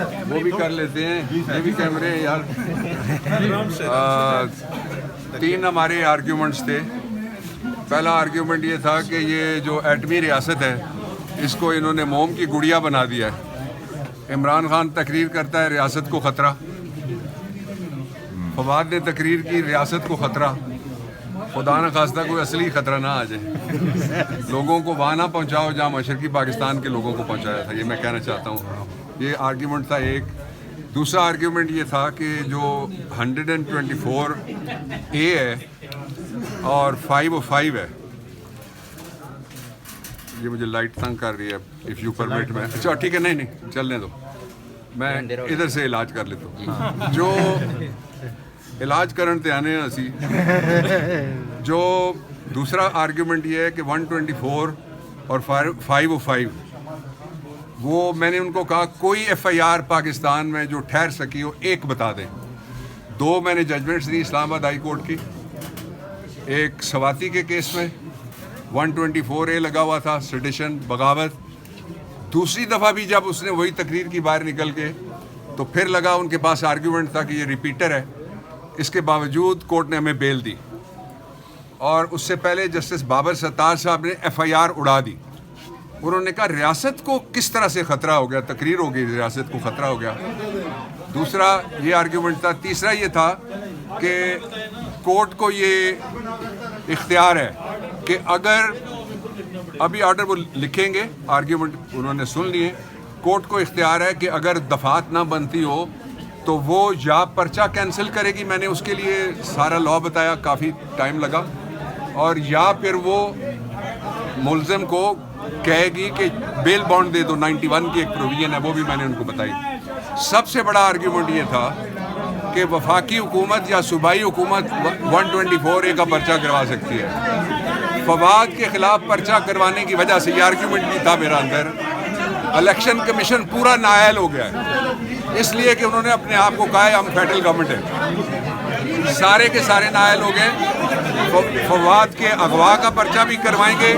वो भी कर लेते हैं, ये भी कैमरे हैं यार। तीन हमारे आर्ग्यूमेंट्स थे। पहला आर्ग्यूमेंट ये था कि ये जो एटमी रियासत है इसको इन्होंने मोम की गुड़िया बना दिया है। इमरान खान तकरीर करता है रियासत को ख़तरा, फवाद ने तकरीर की रियासत को ख़तरा। खुदा न खास्ता कोई असली ख़तरा ना आ जाए, लोगों को वहाँ ना पहुँचाओ जहाँ मशरक़ी पाकिस्तान के लोगों को पहुँचाया था। ये मैं कहना चाहता हूँ। ये आर्ग्यूमेंट था एक। दूसरा आर्ग्यूमेंट ये था कि जो 124A है और 505 है, ये मुझे लाइट तंग कर रही है। इफ़ यू परमिट मैं, अच्छा ठीक है, नहीं चलने दो, मैं इधर से इलाज कर लेता हूँ। जो इलाज करन ते आने असी। जो दूसरा आर्ग्यूमेंट ये है कि 124 और 505, वो मैंने उनको कहा कोई FIR पाकिस्तान में जो ठहर सकी हो एक बता दें। दो मैंने जजमेंट्स दी इस्लामाबाद हाई कोर्ट की। एक सवाती के केस में 124A लगा हुआ था, सेडिशन, बगावत। दूसरी दफ़ा भी जब उसने वही तकरीर की बाहर निकल के, तो फिर लगा उनके पास आर्ग्यूमेंट था कि ये रिपीटर है। इसके बावजूद कोर्ट ने हमें बेल दी। और उससे पहले जस्टिस बाबर सत्तार साहब ने FIR उड़ा दी। उन्होंने कहा रियासत को किस तरह से ख़तरा हो गया, तकरीर हो गई, रियासत को ख़तरा हो गया। दूसरा ये आर्ग्यूमेंट था। तीसरा ये था कि कोर्ट को ये इख्तियार है कि अगर अभी ऑर्डर वो लिखेंगे, आर्ग्यूमेंट उन्होंने सुन लिए, कोर्ट को इख्तियार है कि अगर दफात ना बनती हो तो वो या पर्चा कैंसिल करेगी, मैंने उसके लिए सारा लॉ बताया, काफ़ी टाइम लगा, और या फिर वो मुल्ज़िम को कहेगी कि बेल बॉन्ड दे दो। 91 की एक प्रोविजन है, वो भी मैंने उनको बताई। सबसे बड़ा आर्ग्यूमेंट ये था कि वफाकी हुकूमत या सूबाई हुकूमत 124A का पर्चा करवा सकती है। फवाद के ख़िलाफ़ पर्चा करवाने की वजह से ये आर्ग्यूमेंट भी था मेरा अंदर। इलेक्शन कमीशन पूरा नाअहल हो गया है, इसलिए कि उन्होंने अपने आप को कहा है हम फेडरल गवर्नमेंट है। सारे के सारे नाअहल हो गए। फवाद के अगवा का पर्चा भी करवाएंगे।